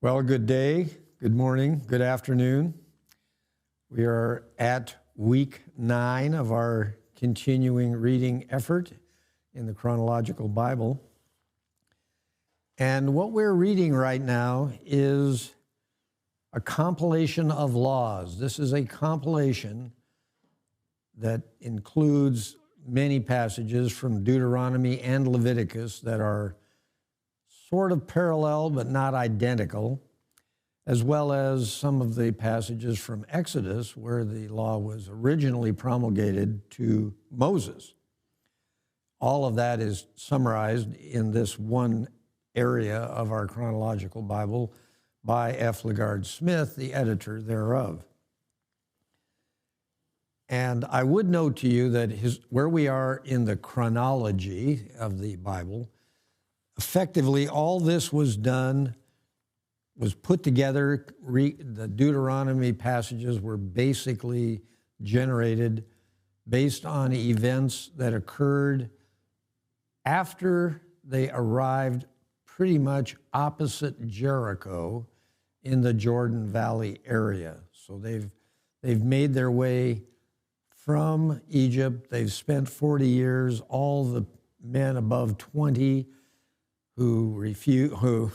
Well, good day, good morning, good afternoon. We are at week 9 of our continuing reading effort in the Chronological Bible. And what we're reading right now is a compilation of laws. This is a compilation that includes many passages from Deuteronomy and Leviticus that are sort of parallel but not identical, as well as some of the passages from Exodus where the law was originally promulgated to Moses. All of that is summarized in this one area of our Chronological Bible by F. LaGard Smith, the editor thereof. And I would note to you that where we are in the chronology of the Bible, effectively, all this was put together. The Deuteronomy passages were basically generated based on events that occurred after they arrived pretty much opposite Jericho in the Jordan Valley area. So they've made their way from Egypt. They've spent 40 years, all the men above 20 who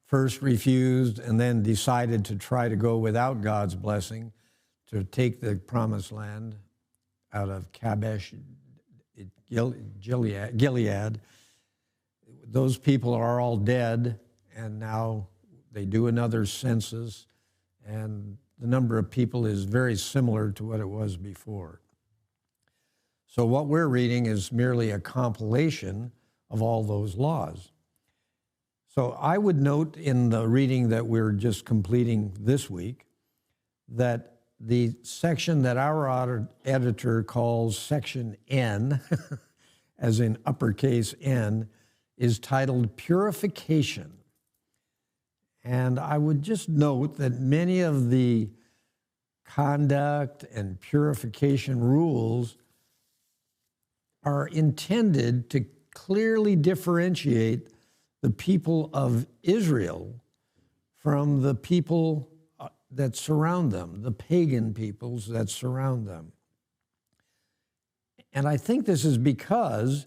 first refused and then decided to try to go without God's blessing to take the promised land out of Kadesh, Gilead. Those people are all dead, and now they do another census, and the number of people is very similar to what it was before. So what we're reading is merely a compilation of all those laws. So I would note in the reading that we're just completing this week that the section that our editor calls section N, as in uppercase N, is titled Purification. And I would just note that many of the conduct and purification rules are intended to clearly differentiate the people of Israel from the people that surround them, the pagan peoples that surround them. And I think this is because,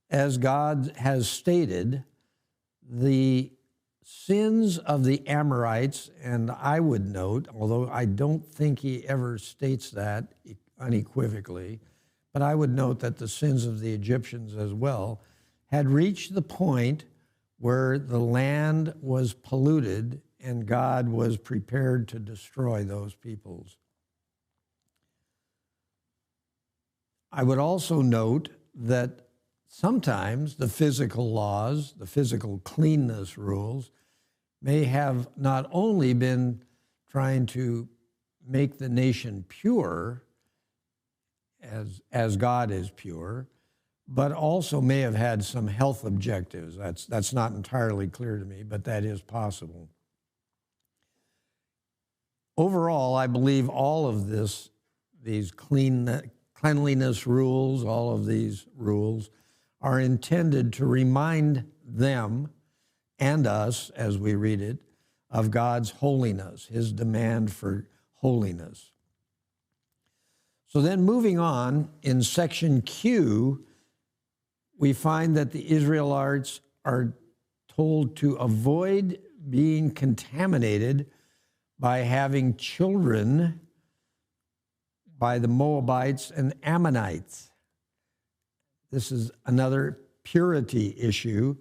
as God has stated, the sins of the Amorites, and I would note, although I don't think he ever states that unequivocally, but I would note that the sins of the Egyptians as well had reached the point where the land was polluted and God was prepared to destroy those peoples. I would also note that sometimes the physical laws, the physical cleanness rules, may have not only been trying to make the nation pure, as God is pure, but also may have had some health objectives. That's not entirely clear to me, but that is possible. Overall, I believe all of these cleanliness rules, all of these rules, are intended to remind them and us, as we read it, of God's holiness, his demand for holiness. So then moving on, in section Q, we find that the Israelites are told to avoid being contaminated by having children by the Moabites and Ammonites. This is another purity issue,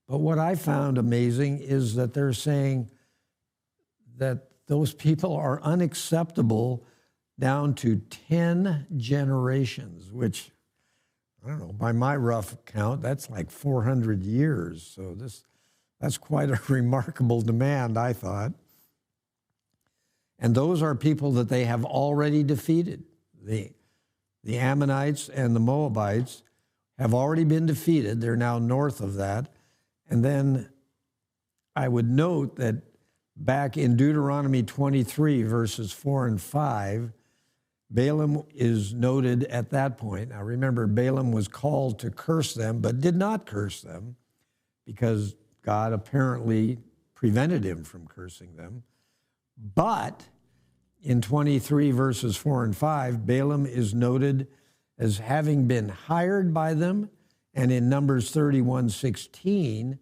but what I found amazing is that they're saying that those people are unacceptable down to 10 generations, which, I don't know, by my rough count, that's like 400 years. So that's quite a remarkable demand, I thought. And those are people that they have already defeated. The Ammonites and the Moabites have already been defeated. They're now north of that. And then I would note that back in Deuteronomy 23, verses 4 and 5, Balaam is noted at that point. Now remember, Balaam was called to curse them, but did not curse them because God apparently prevented him from cursing them. But in 23 verses 4 and 5, Balaam is noted as having been hired by them. And in Numbers 31:16,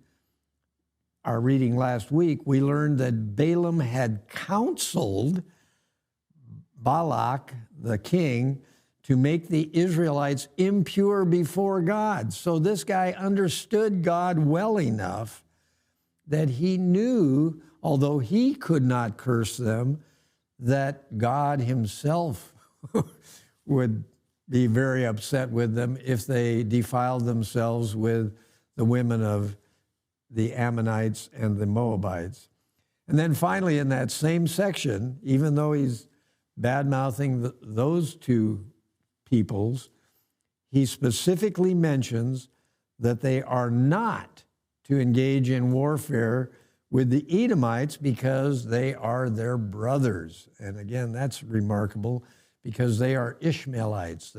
our reading last week, we learned that Balaam had counseled Balak, the king, to make the Israelites impure before God. So this guy understood God well enough that he knew, although he could not curse them, that God himself would be very upset with them if they defiled themselves with the women of the Ammonites and the Moabites. And then finally, in that same section, even though he's bad-mouthing those two peoples, he specifically mentions that they are not to engage in warfare with the Edomites because they are their brothers. And again, that's remarkable because they are Ishmaelites.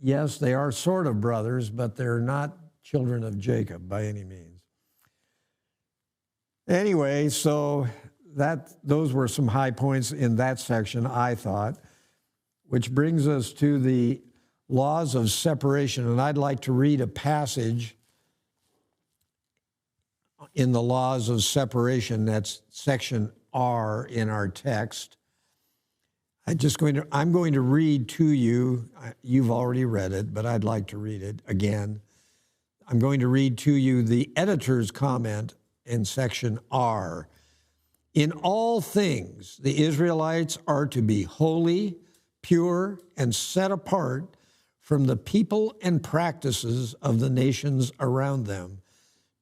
Yes, they are sort of brothers, but they're not children of Jacob by any means. Anyway, so those were some high points in that section, I thought, which brings us to the laws of separation. And I'd like to read a passage in the laws of separation. That's section R in our text. I'm going to read to you. You've already read it, but I'd like to read it again. I'm going to read to you the editor's comment in section R. In all things, the Israelites are to be holy, pure, and set apart from the people and practices of the nations around them.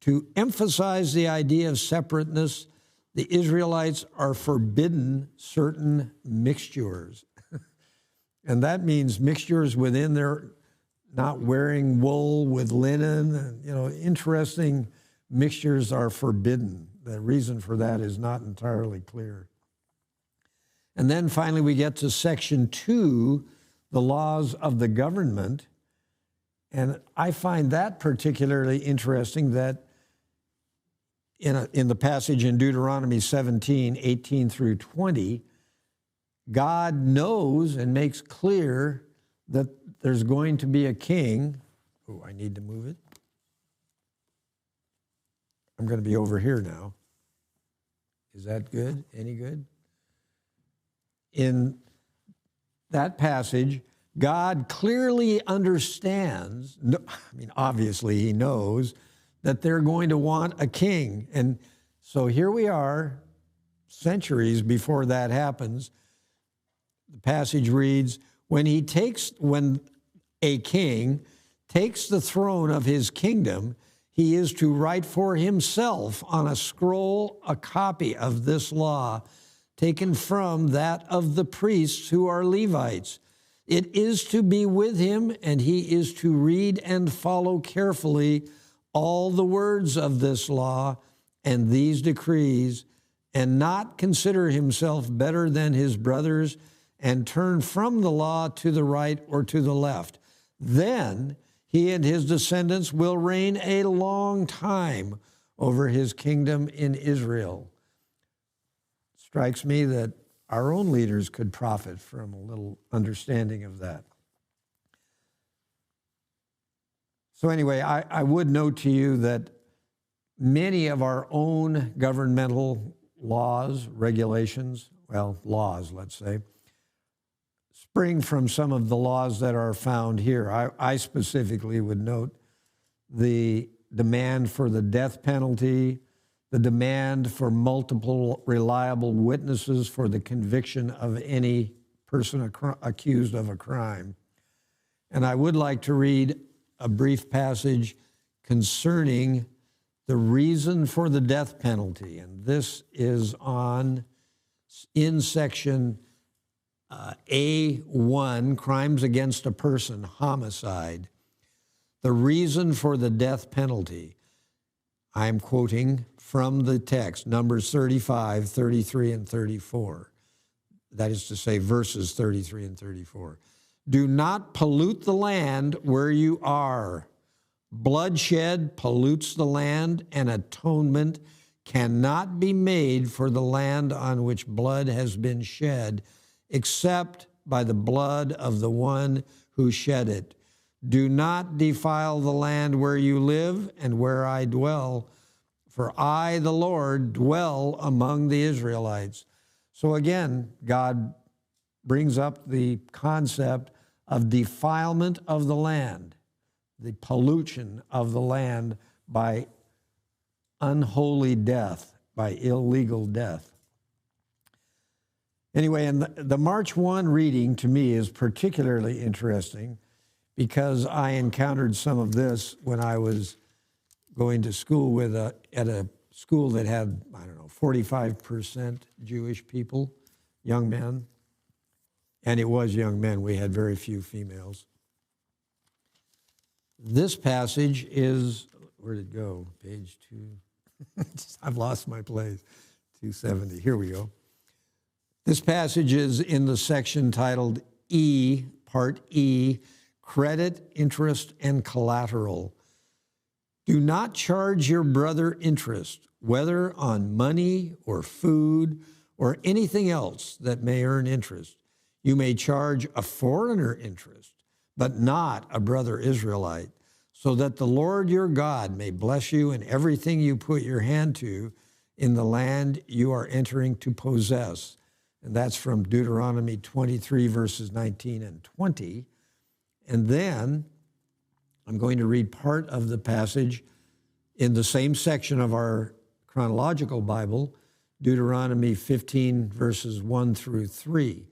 To emphasize the idea of separateness, the Israelites are forbidden certain mixtures. And that means mixtures within their not wearing wool with linen. Interesting mixtures are forbidden. The reason for that is not entirely clear. And then finally we get to section 2, the laws of the government. And I find that particularly interesting that in the passage in Deuteronomy 17:18 through 20, God knows and makes clear that there's going to be a king. Oh, I need to move it. I'm going to be over here now. Is that good? Any good? In that passage, God clearly understands, obviously he knows, that they're going to want a king. And so here we are, centuries before that happens. The passage reads, when a king takes the throne of his kingdom, he is to write for himself on a scroll a copy of this law, taken from that of the priests who are Levites. It is to be with him, and he is to read and follow carefully all the words of this law and these decrees, and not consider himself better than his brothers, and turn from the law to the right or to the left. Then he and his descendants will reign a long time over his kingdom in Israel. Strikes me that our own leaders could profit from a little understanding of that. So anyway, I would note to you that many of our own governmental laws, regulations, laws, let's say, spring from some of the laws that are found here. I specifically would note the demand for the death penalty, the demand for multiple reliable witnesses for the conviction of any person accused of a crime. And I would like to read a brief passage concerning the reason for the death penalty. And this is in section A1, crimes against a person, homicide. The reason for the death penalty. I'm quoting from the text, Numbers 35, 33, and 34. That is to say, verses 33 and 34. Do not pollute the land where you are. Bloodshed pollutes the land, and atonement cannot be made for the land on which blood has been shed, except by the blood of the one who shed it. Do not defile the land where you live and where I dwell, for I, the Lord, dwell among the Israelites. So again, God brings up the concept of defilement of the land, the pollution of the land by unholy death, by illegal death. Anyway, and the March 1 reading to me is particularly interesting because I encountered some of this when I was going to school at a school that had, 45% Jewish people, young men. And it was young men. We had very few females. This passage is, where did it go? Page 2. I've lost my place. 270. Here we go. This passage is in the section titled E, Part E, Credit, Interest, and Collateral. Do not charge your brother interest, whether on money or food or anything else that may earn interest. You may charge a foreigner interest, but not a brother Israelite, so that the Lord your God may bless you in everything you put your hand to in the land you are entering to possess. And that's from Deuteronomy 23, verses 19 and 20. And then I'm going to read part of the passage in the same section of our Chronological Bible, Deuteronomy 15, verses 1 through 3.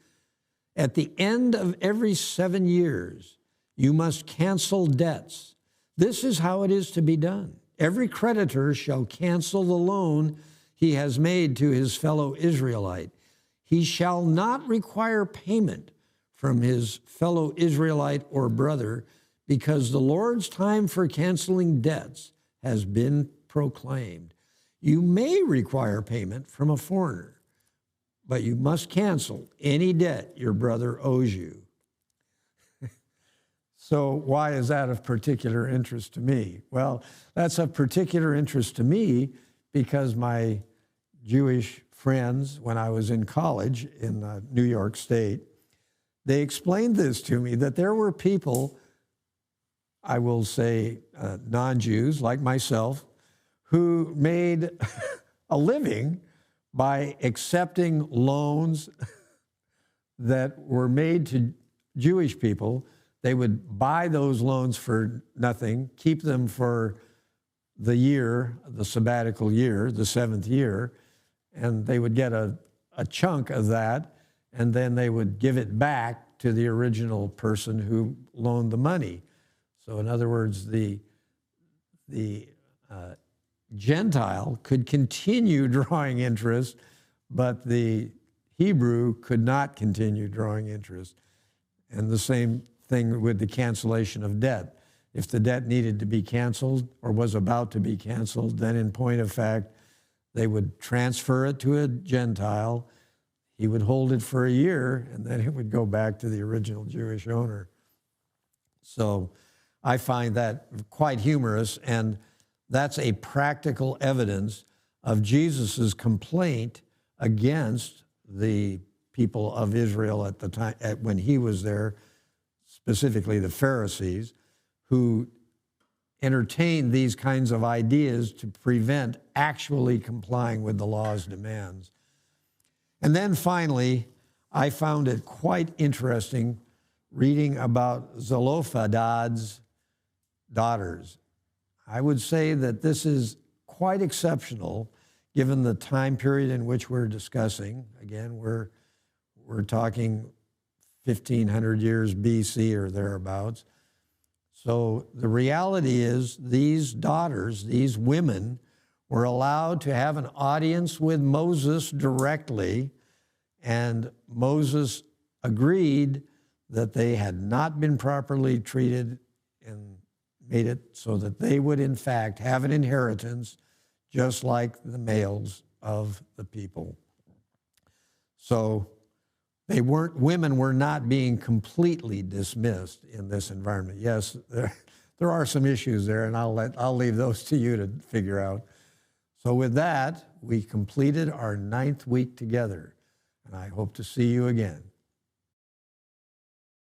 At the end of every 7 years, you must cancel debts. This is how it is to be done. Every creditor shall cancel the loan he has made to his fellow Israelite. He shall not require payment from his fellow Israelite or brother, because the Lord's time for canceling debts has been proclaimed. You may require payment from a foreigner, but you must cancel any debt your brother owes you. So why is that of particular interest to me? Well, that's of particular interest to me because my Jewish friends, when I was in college in New York State, they explained this to me, that there were people, I will say non-Jews like myself, who made a living by accepting loans that were made to Jewish people. They would buy those loans for nothing, keep them for the year, the sabbatical year, the 7th year, and they would get a chunk of that, and then they would give it back to the original person who loaned the money. So in other words, the Gentile could continue drawing interest, but the Hebrew could not continue drawing interest. And the same thing with the cancellation of debt. If the debt needed to be canceled or was about to be canceled, then in point of fact, they would transfer it to a Gentile. He would hold it for a year, and then it would go back to the original Jewish owner. So I find that quite humorous, and that's a practical evidence of Jesus's complaint against the people of Israel at the time, when he was there, specifically the Pharisees, who entertained these kinds of ideas to prevent actually complying with the law's demands. And then finally, I found it quite interesting reading about Zelophehad's daughters. I would say that this is quite exceptional given the time period in which we're discussing. Again, we're talking 1,500 years BC or thereabouts. So the reality is these daughters, these women, were allowed to have an audience with Moses directly, and Moses agreed that they had not been properly treated and made it so that they would in fact have an inheritance just like the males of the people. So women were not being completely dismissed in this environment. Yes, there are some issues there, and I'll leave those to you to figure out. So with that, we completed our 9th week together, and I hope to see you again.